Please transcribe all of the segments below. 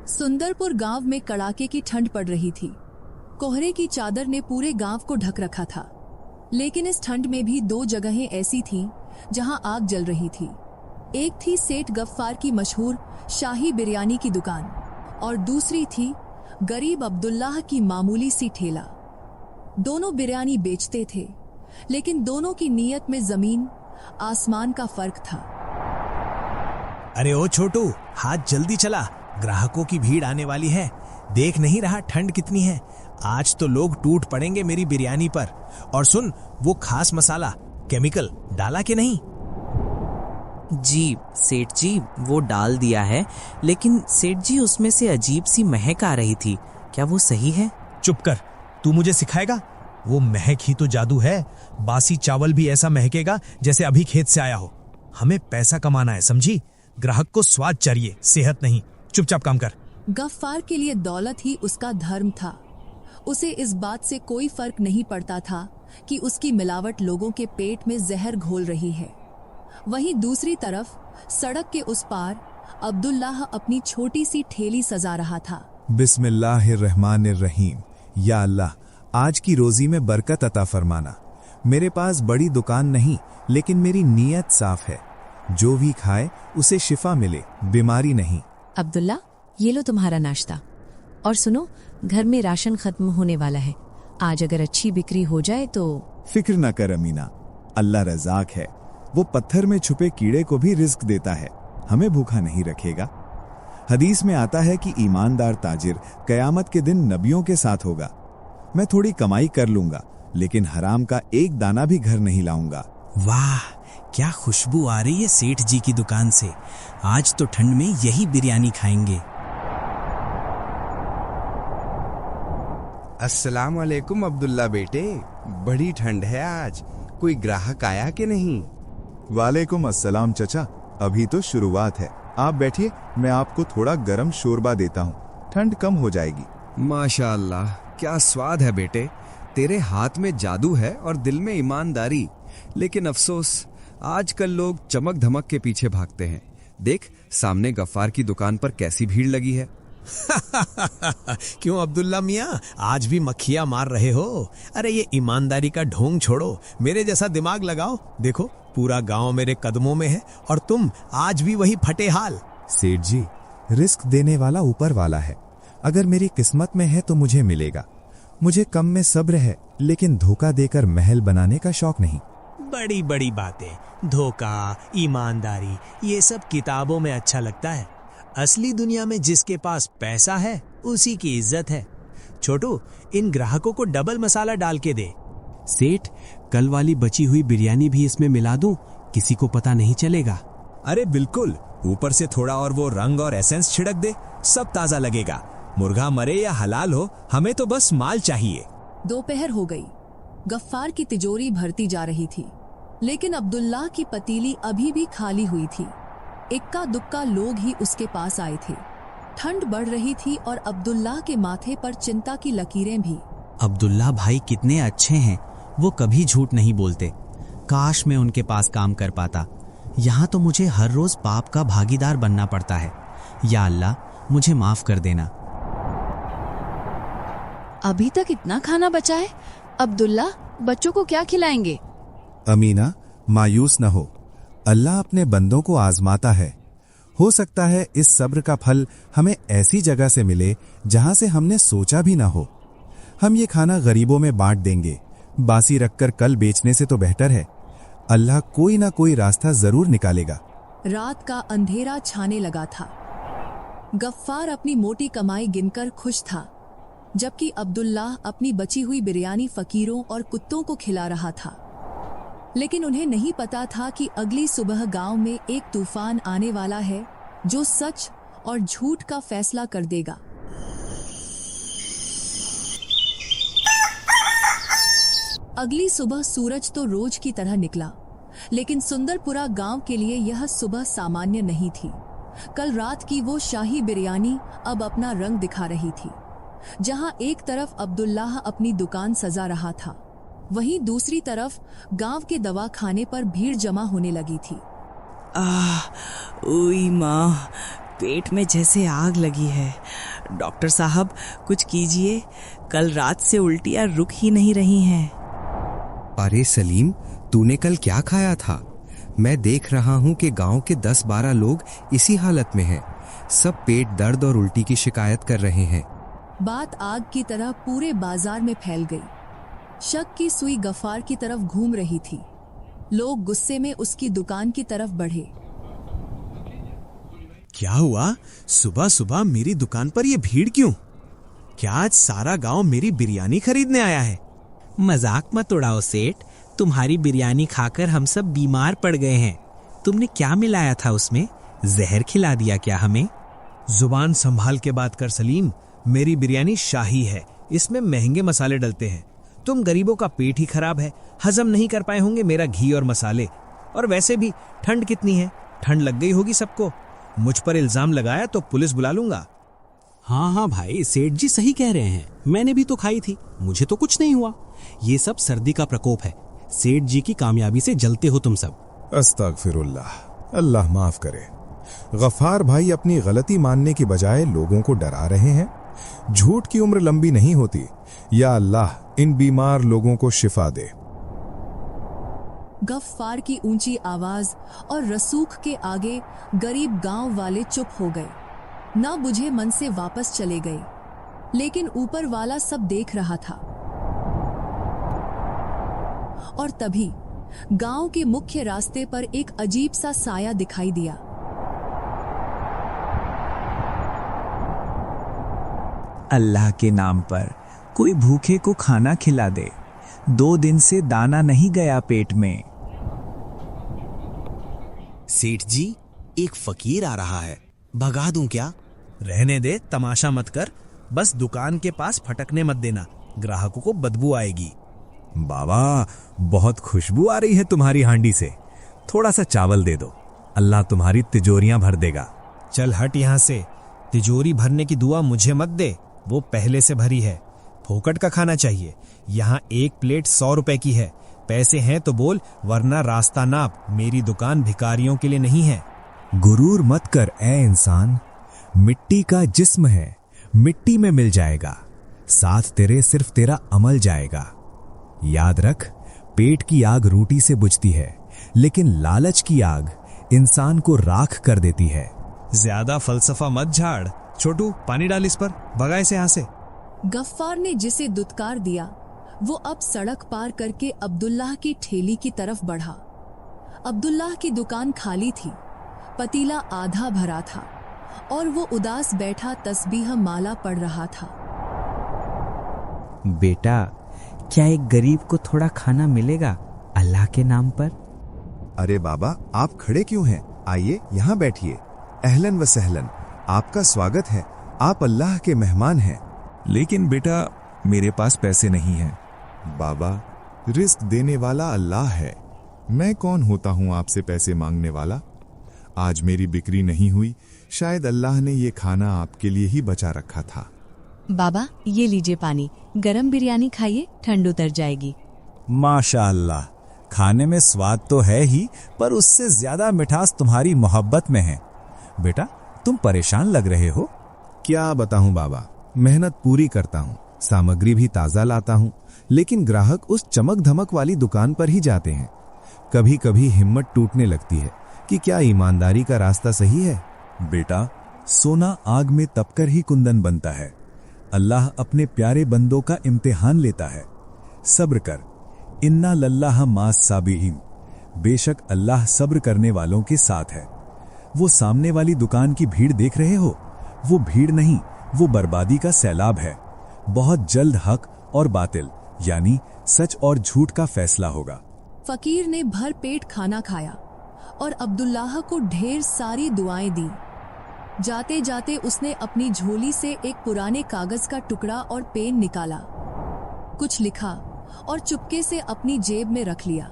सुंदरपुर गांव में कड़ाके की ठंड पड़ रही थी। कोहरे की चादर ने पूरे गांव को ढक रखा था। लेकिन इस ठंड में भी दो जगहें ऐसी थीं जहां आग जल रही थी। एक थी सेठ गफ्फार की मशहूर शाही बिरयानी की दुकान और दूसरी थी गरीब अब्दुल्लाह की मामूली सी ठेला। दोनों बिरयानी बेचते थे, लेकिन दोनों की नीयत में जमीन आसमान का फर्क था। अरे ओ छोटू, हाथ जल्दी चला, ग्राहकों की भीड़ आने वाली है। देख नहीं रहा ठंड कितनी है। आज तो लोग टूट पड़ेंगे मेरी बिरयानी पर। और सुन, वो खास मसाला केमिकल डाला कि नहीं? जी सेठ जी, वो डाल दिया है, लेकिन सेठ जी उसमें से अजीब सी महक आ रही थी। क्या वो सही है? चुप कर, तू मुझे सिखाएगा? वो महक ही तो जादू है। बासी चावल भी ऐसा महकेगा जैसे अभी खेत से आया हो। हमें पैसा कमाना है, समझी? ग्राहक को स्वाद चाहिए, सेहत नहीं। चुपचाप काम कर। गफ्फार के लिए दौलत ही उसका धर्म था। उसे इस बात से कोई फर्क नहीं पड़ता था कि उसकी मिलावट लोगों के पेट में जहर घोल रही है। वहीं दूसरी तरफ सड़क के उस पार अब्दुल्लाह अपनी छोटी सी ठेली सजा रहा था। बिस्मिल्लाहिर्रहमानिर्रहीम। या अल्लाह, आज की रोजी में बरकत अता फरमाना। मेरे पास बड़ी दुकान नहीं, लेकिन मेरी नीयत साफ है। जो भी खाए उसे शिफा मिले, बीमारी नहीं। अब्दुल्ला, ये लो तुम्हारा नाश्ता। और सुनो, घर में राशन खत्म होने वाला है। आज अगर अच्छी बिक्री हो जाए तो। फिक्र न कर अमीना, अल्लाह रज़ाक है। वो पत्थर में छुपे कीड़े को भी रिस्क देता है, हमें भूखा नहीं रखेगा। हदीस में आता है कि ईमानदार ताजिर कयामत के दिन नबियों के साथ होगा। मैं थोड़ी कमाई कर लूंगा, लेकिन हराम का एक दाना भी घर नहीं लाऊंगा। वाह, क्या खुशबू आ रही है सेठ जी की दुकान से। आज तो ठंड में यही बिरयानी खाएंगे। अस्सलाम वालेकुम अब्दुल्ला बेटे, बड़ी ठंड है आज। कोई ग्राहक आया कि नहीं? वालेकुम अस्सलाम चचा, अभी तो शुरुआत है। आप बैठिए, मैं आपको थोड़ा गरम शोरबा देता हूँ, ठंड कम हो जाएगी। माशाअल्लाह, क्या स्वाद है बेटे। तेरे हाथ में जादू है और दिल में ईमानदारी। लेकिन अफसोस, आजकल लोग चमक धमक के पीछे भागते हैं। देख, सामने गफ्फार की दुकान पर कैसी भीड़ लगी है। क्यों अब्दुल्ला मियाँ, आज भी मक्खियाँ मार रहे हो? अरे ये ईमानदारी का ढोंग छोड़ो, मेरे जैसा दिमाग लगाओ। देखो, पूरा गांव मेरे कदमों में है और तुम आज भी वही फटे हाल। सेठ जी, रिस्क देने वाला ऊपर वाला है। अगर मेरी किस्मत में है तो मुझे मिलेगा। मुझे कम में सब्र है, लेकिन धोखा देकर महल बनाने का शौक नहीं। बड़ी बड़ी बातें, धोखा, ईमानदारी, ये सब किताबों में अच्छा लगता है। असली दुनिया में जिसके पास पैसा है उसी की इज्जत है। छोटू, इन ग्राहकों को डबल मसाला डाल के दे। सेठ, कल वाली बची हुई बिरयानी भी इसमें मिला दूं? किसी को पता नहीं चलेगा। अरे बिल्कुल, ऊपर से थोड़ा और वो रंग और एसेंस छिड़क दे, सब ताजा लगेगा। मुर्गा मरे या हलाल हो, हमें तो बस माल चाहिए। दोपहर हो गई। गफ्फार की तिजोरी भरती जा रही थी, लेकिन अब्दुल्लाह की पतीली अभी भी खाली हुई थी। इक्का दुक्का लोग ही उसके पास आए थे। ठंड बढ़ रही थी और अब्दुल्लाह के माथे पर चिंता की लकीरें भी। अब्दुल्ला भाई कितने अच्छे हैं, वो कभी झूठ नहीं बोलते। काश मैं उनके पास काम कर पाता। यहाँ तो मुझे हर रोज पाप का भागीदार बनना पड़ता है। या अल्लाह, मुझे माफ कर देना। अभी तक इतना खाना बचा है। अब्दुल्ला, बच्चों को क्या खिलाएंगे? अमीना, मायूस न हो। अल्लाह अपने बंदों को आजमाता है। हो सकता है इस सब्र का फल हमें ऐसी जगह से मिले जहां से हमने सोचा भी ना हो। हम ये खाना गरीबों में बांट देंगे। बासी रखकर कल बेचने से तो बेहतर है। अल्लाह कोई ना कोई रास्ता जरूर निकालेगा। रात का अंधेरा छाने लगा था। गफ्फार अपनी मोटी कमाई गिनकर खुश था, जबकि अब्दुल्लाह अपनी बची हुई बिरयानी फकीरों और कुत्तों को खिला रहा था। लेकिन उन्हें नहीं पता था कि अगली सुबह गांव में एक तूफान आने वाला है जो सच और झूठ का फैसला कर देगा। अगली सुबह सूरज तो रोज की तरह निकला, लेकिन सुंदरपुरा गांव के लिए यह सुबह सामान्य नहीं थी। कल रात की वो शाही बिरयानी अब अपना रंग दिखा रही थी। जहां एक तरफ अब्दुल्लाह अपनी दुकान सजा रहा था, वहीं दूसरी तरफ गांव के दवाखाने पर भीड़ जमा होने लगी थी। ओई माँ, पेट में जैसे आग लगी है। डॉक्टर साहब कुछ कीजिए, कल रात से उल्टियां रुक ही नहीं रही हैं। अरे सलीम, तूने कल क्या खाया था? मैं देख रहा हूँ कि गांव के 10-12 लोग इसी हालत में हैं। सब पेट दर्द और उल्टी की शिकायत कर रहे हैं। बात आग की तरह पूरे बाजार में फैल गई। शक की सुई गफ्फार की तरफ घूम रही थी। लोग गुस्से में उसकी दुकान की तरफ बढ़े। क्या हुआ? सुबह सुबह मेरी दुकान पर ये भीड़ क्यों? क्या आज सारा गांव मेरी बिरयानी खरीदने आया है? मजाक मत उड़ाओ सेठ, तुम्हारी बिरयानी खाकर हम सब बीमार पड़ गए हैं। तुमने क्या मिलाया था उसमें? जहर खिला दिया क्या हमें? जुबान संभाल के बात कर सलीम। मेरी बिरयानी शाही है, इसमें महंगे मसाले डलते हैं। तुम गरीबों का पेट ही खराब है, हजम नहीं कर पाए होंगे मेरा घी और मसाले। और वैसे भी ठंड कितनी है, ठंड लग गई होगी सबको। मुझ पर इल्जाम लगाया तो पुलिस बुला लूंगा। हाँ हाँ भाई, सेठ जी सही कह रहे हैं। मैंने भी तो खाई थी, मुझे तो कुछ नहीं हुआ। ये सब सर्दी का प्रकोप है। सेठ जी की कामयाबी से जलते हो तुम सब। अस्तगफिरुल्लाह, अल्लाह माफ करे। गफ्फार भाई अपनी गलती मानने की बजाय लोगों को डरा रहे हैं। झूठ की उम्र लंबी नहीं होती। या अल्लाह इन बीमार लोगों को शिफा दे। गफ्फार की ऊंची आवाज और रसूख के आगे गरीब गांव वाले चुप हो गए। ना बुझे मन से वापस चले गए, लेकिन ऊपर वाला सब देख रहा था। और तभी गांव के मुख्य रास्ते पर एक अजीब सा साया दिखाई दिया। अल्लाह के नाम पर कोई भूखे को खाना खिला दे, 2 दिन से दाना नहीं गया पेट में। सेठ जी, एक फकीर आ रहा है, भगा दूं क्या? रहने दे, तमाशा मत कर। बस दुकान के पास फटकने मत देना, ग्राहकों को बदबू आएगी। बाबा, बहुत खुशबू आ रही है तुम्हारी हांडी से। थोड़ा सा चावल दे दो, अल्लाह तुम्हारी तिजोरियां भर देगा। चल हट यहाँ से। तिजोरी भरने की दुआ मुझे मत दे, वो पहले से भरी है। फोकट का खाना चाहिए। यहाँ एक प्लेट 100 रुपए की है। पैसे हैं तो बोल, वरना रास्ता नाप। मेरी दुकान भिखारियों के लिए नहीं है। गुरूर मत कर ए इंसान, मिट्टी का जिस्म है, मिट्टी में मिल जाएगा। साथ तेरे सिर्फ तेरा अमल जाएगा। याद रख, पेट की आग रोटी से बुझती है, लेकिन लालच की आग इंसान को राख कर देती है। ज्यादा फलसफा मत झाड़। छोटू, पानी डाल इस पर, भगा इसे यहाँ से। गफ्फार ने जिसे दुत्कार दिया, वो अब सड़क पार करके अब्दुल्लाह की ठेली की तरफ बढ़ा। अब्दुल्लाह की दुकान खाली थी, पतीला आधा भरा था और वो उदास बैठा तस्बीह माला पढ़ रहा था। बेटा, क्या एक गरीब को थोड़ा खाना मिलेगा अल्लाह के नाम पर? अरे बाबा, आप खड़े क्यों हैं? आइए यहाँ बैठिए। अहलन व सहलन, आपका स्वागत है। आप अल्लाह के मेहमान हैं। लेकिन बेटा, मेरे पास पैसे नहीं हैं। बाबा, रिस्क देने वाला अल्लाह है। मैं कौन होता हूँ आपसे पैसे मांगने वाला? आज मेरी बिक्री नहीं हुई, शायद अल्लाह ने ये खाना आपके लिए ही बचा रखा था। बाबा, ये लीजिए पानी। गरम बिरयानी खाइए, ठंड उतर जाएगी। माशाअल्लाह, खाने में स्वाद तो है ही, पर उससे ज्यादा मिठास तुम्हारी मोहब्बत में है। बेटा, तुम परेशान लग रहे हो। क्या बताऊं बाबा, मेहनत पूरी करता हूँ, सामग्री भी ताज़ा लाता हूँ, लेकिन ग्राहक उस चमक धमक वाली दुकान पर ही जाते हैं। कभी कभी हिम्मत टूटने लगती है कि क्या ईमानदारी का रास्ता सही है। बेटा, सोना आग में तपकर ही कुंदन बनता है। अल्लाह अपने प्यारे बंदों का इम्तिहान लेता है। सब्र कर, इन्ना लल्लाह मास साबिरीन। बेशक अल्लाह सब्र करने वालों के साथ है। वो सामने वाली दुकान की भीड़ देख रहे हो? वो भीड़ नहीं, वो बर्बादी का सैलाब है। बहुत जल्द हक और बातिल, यानी सच और झूठ का फैसला होगा। फकीर ने भर पेट खाना खाया और अब्दुल्लाह को ढेर सारी दुआएं दी। जाते जाते उसने अपनी झोली से एक पुराने कागज का टुकड़ा और पेन निकाला, कुछ लिखा और चुपके से अपनी जेब में रख लिया।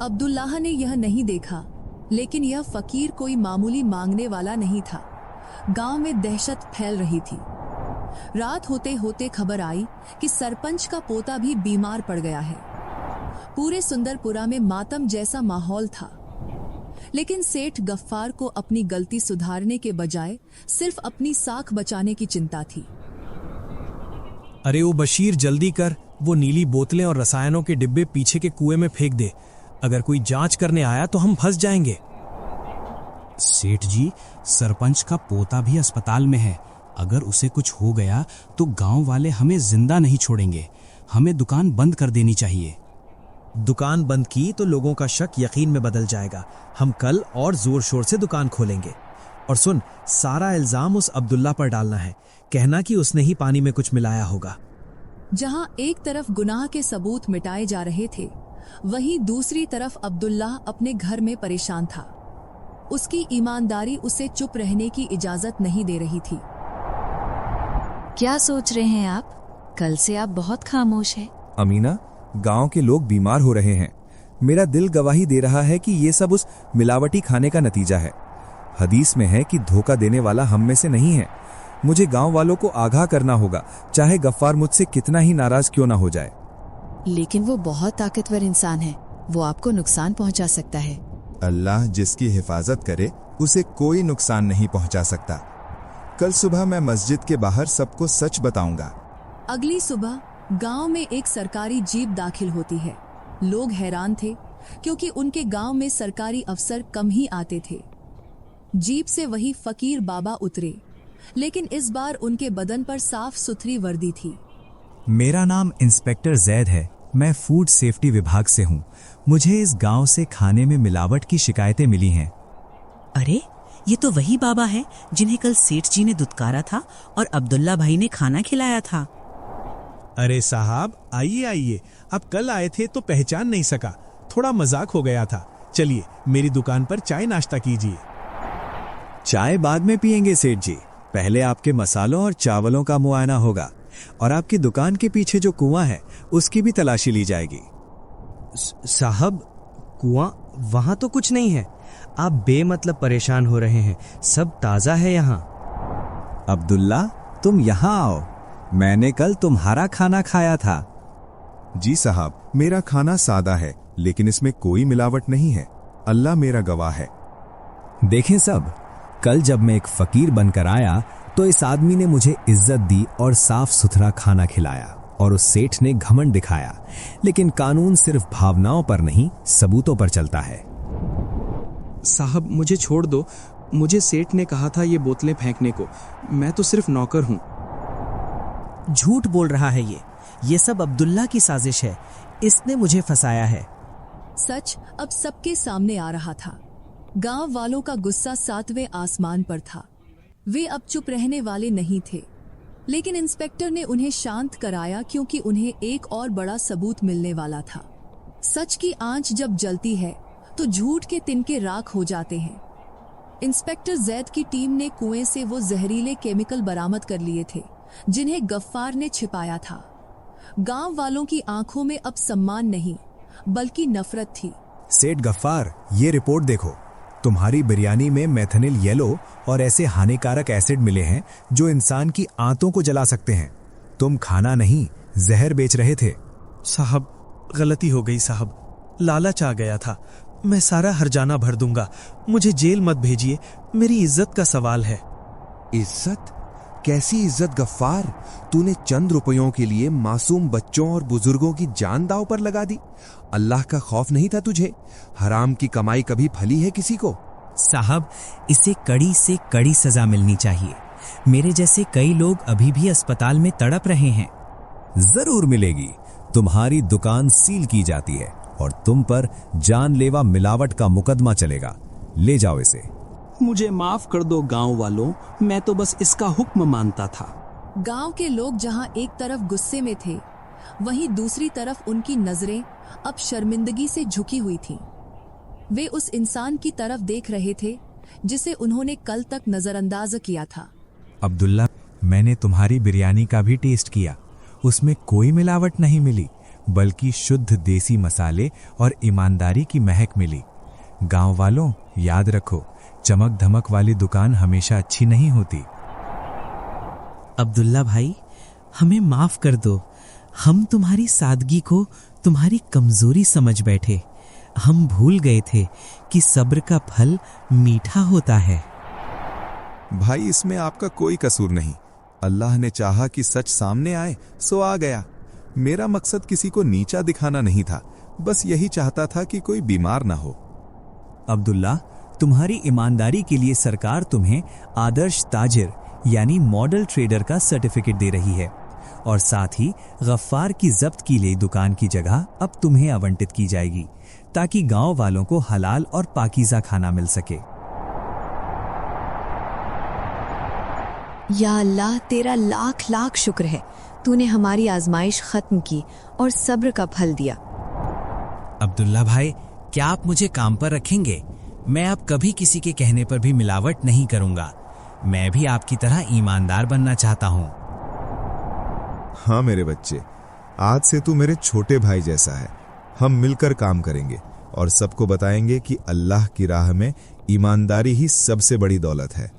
अब्दुल्लाह ने यह नहीं देखा, लेकिन यह फकीर कोई मामूली मांगने वाला नहीं था। गांव में दहशत फैल रही थी। रात होते होते खबर आई कि सरपंच का पोता भी बीमार पड़ गया है। पूरे सुंदरपुरा में मातम जैसा माहौल था। लेकिन सेठ गफ्फार को अपनी गलती सुधारने के बजाय सिर्फ अपनी साख बचाने की चिंता थी। अरे ओ बशीर, जल्दी कर, वो नीली बोतलें और रसायनों के डिब्बे पीछे के कुएं में फेंक दे। अगर कोई जांच करने आया तो हम फंस जाएंगे। सेठ जी, सरपंच का पोता भी अस्पताल में है। अगर उसे कुछ हो गया तो गांव वाले हमें जिंदा नहीं छोड़ेंगे। हमें दुकान बंद कर देनी चाहिए। दुकान बंद की तो लोगों का शक यकीन में बदल जाएगा। हम कल और जोर शोर से दुकान खोलेंगे। और सुन, सारा इल्जाम उस अब्दुल्ला पर डालना है। कहना कि उसने ही पानी में कुछ मिलाया होगा। जहां एक तरफ गुनाह के सबूत मिटाए जा रहे थे, वहीं दूसरी तरफ अब्दुल्ला अपने घर में परेशान था। उसकी ईमानदारी उसे चुप रहने की इजाजत नहीं दे रही थी। क्या सोच रहे हैं आप? कल से आप बहुत खामोश हैं। अमीना, गांव के लोग बीमार हो रहे हैं। मेरा दिल गवाही दे रहा है कि ये सब उस मिलावटी खाने का नतीजा है। हदीस में है कि धोखा देने वाला हम में से नहीं है। मुझे गांव वालों को आगाह करना होगा, चाहे गफ्फार मुझसे कितना ही नाराज क्यों ना हो जाए। लेकिन वो बहुत ताकतवर इंसान है, वो आपको नुकसान पहुंचा सकता है। अल्लाह जिसकी हिफाजत करे उसे कोई नुकसान नहीं पहुंचा सकता। कल सुबह मैं मस्जिद के बाहर सबको सच बताऊंगा। अगली सुबह गांव में एक सरकारी जीप दाखिल होती है। लोग हैरान थे क्योंकि उनके गांव में सरकारी अफसर कम ही आते थे। जीप से वही फकीर बाबा उतरे, लेकिन इस बार उनके बदन पर साफ सुथरी वर्दी थी। मेरा नाम इंस्पेक्टर जैद है। मैं फूड सेफ्टी विभाग से हूँ। मुझे इस गांव से खाने में मिलावट की शिकायतें मिली हैं। अरे, ये तो वही बाबा है जिन्हें कल सेठ जी ने दुत्कारा था और अब्दुल्ला भाई ने खाना खिलाया था। अरे साहब, आइए आइए। अब कल आए थे तो पहचान नहीं सका, थोड़ा मजाक हो गया था। चलिए मेरी दुकान पर चाय नाश्ता कीजिए। चाय बाद में पियेंगे सेठ जी, पहले आपके मसालों और चावलों का मुआयना होगा और आपकी दुकान के पीछे जो कुआं है उसकी भी तलाशी ली जाएगी। साहब, कुआं वहां तो कुछ नहीं है। आप बेमतलब परेशान हो रहे हैं, सब ताजा है यहाँ। अब्दुल्ला, तुम यहाँ आओ। मैंने कल तुम्हारा खाना खाया था। जी साहब, मेरा खाना सादा है, लेकिन इसमें कोई मिलावट नहीं है। अल्लाह मेरा गवाह है। देखें सब, कल जब मैं एक फकीर बनकर आया तो इस आदमी ने मुझे इज्जत दी और साफ सुथरा खाना खिलाया, और उस सेठ ने घमंड दिखाया। लेकिन कानून सिर्फ भावनाओं पर नहीं, सबूतों पर चलता है। साहब, मुझे छोड़ दो। मुझे सेठ ने कहा था ये बोतलें फेंकने को। मैं तो सिर्फ नौकर हूँ। झूठ बोल रहा है ये सब अब्दुल्ला की साजिश है। इसने मुझे फंसाया है। सच अब सबके सामने आ रहा था। गांव वालों का गुस्सा 7वें आसमान पर था। वे अब चुप रहने वाले नहीं थे, लेकिन इंस्पेक्टर ने उन्हें शांत कराया क्योंकि उन्हें एक और बड़ा सबूत मिलने वाला था। सच की आंच जब जलती है तो झूठ के तिनके राख हो जाते हैं। इंस्पेक्टर जैद की टीम ने कुएं से वो जहरीले केमिकल बरामद कर लिए थे जिन्हें गफ्फार ने छिपाया था। गांव वालों की आंखों में अब सम्मान नहीं बल्कि नफरत थी। सेठ गफ्फार, ये रिपोर्ट देखो। तुम्हारी बिरयानी में मेथनिल येलो और ऐसे हानिकारक एसिड मिले हैं जो इंसान की आंतों को जला सकते हैं। तुम खाना नहीं, जहर बेच रहे थे। साहब, गलती हो गई साहब। लालच आ गया था। मैं सारा हर्जाना भर दूंगा। मुझे जेल मत भेजिए, मेरी इज्जत का सवाल है। इज्जत? कैसी इज्जत गफ्फार? तूने चंद रुपयों के लिए मासूम बच्चों और बुजुर्गों की जान दांव पर लगा दी। अल्लाह का खौफ नहीं था तुझे? हराम की कमाई कभी फली है किसी को? साहब, इसे कड़ी से कड़ी सजा मिलनी चाहिए। मेरे जैसे कई लोग अभी भी अस्पताल में तड़प रहे हैं। जरूर मिलेगी। तुम्हारी दुकान सील की जाती है और तुम पर जानलेवा मिलावट का मुकदमा चलेगा। ले जाओ इसे। मुझे माफ कर दो गांव वालों, मैं तो बस इसका हुक्म मानता था। गांव के लोग जहां एक तरफ गुस्से में थे, वहीं दूसरी तरफ उनकी नजरें अब शर्मिंदगी से झुकी हुई थीं। वे उस इंसान की तरफ देख रहे थे जिसे उन्होंने कल तक नजरअंदाज किया था। अब्दुल्ला, मैंने तुम्हारी बिरयानी का भी टेस्ट किया। उसमें कोई मिलावट नहीं मिली, बल्कि शुद्ध देसी मसाले और ईमानदारी की महक मिली। गांव वालों, याद रखो, चमक धमक वाली दुकान हमेशा अच्छी नहीं होती। अब्दुल्ला भाई, हमें माफ कर दो। हम तुम्हारी सादगी को तुम्हारी कमजोरी समझ बैठे। हम भूल गए थे कि सब्र का फल मीठा होता है। भाई, इसमें आपका कोई कसूर नहीं। अल्लाह ने चाहा कि सच सामने आए सो आ गया। मेरा मकसद किसी को नीचा दिखाना नहीं था, बस यही चाहता था कि कोई बीमार ना हो। अब्दुल्ला, तुम्हारी ईमानदारी के लिए सरकार तुम्हें आदर्श ताजिर यानी मॉडल ट्रेडर का सर्टिफिकेट दे रही है और साथ ही गफ्फार की जब्त की गई दुकान की जगह अब तुम्हें आवंटित की जाएगी ताकि गांव वालों को हलाल और पाकीज़ा खाना मिल सके। या अल्लाह, तेरा लाख लाख शुक्र है, तूने हमारी आजमाइश खत्म की और सब्र का फल दिया। अब्दुल्ला भाई, क्या आप मुझे काम पर रखेंगे? मैं अब कभी किसी के कहने पर भी मिलावट नहीं करूंगा। मैं भी आपकी तरह ईमानदार बनना चाहता हूँ। हाँ मेरे बच्चे, आज से तू मेरे छोटे भाई जैसा है। हम मिलकर काम करेंगे और सबको बताएंगे कि अल्लाह की राह में ईमानदारी ही सबसे बड़ी दौलत है।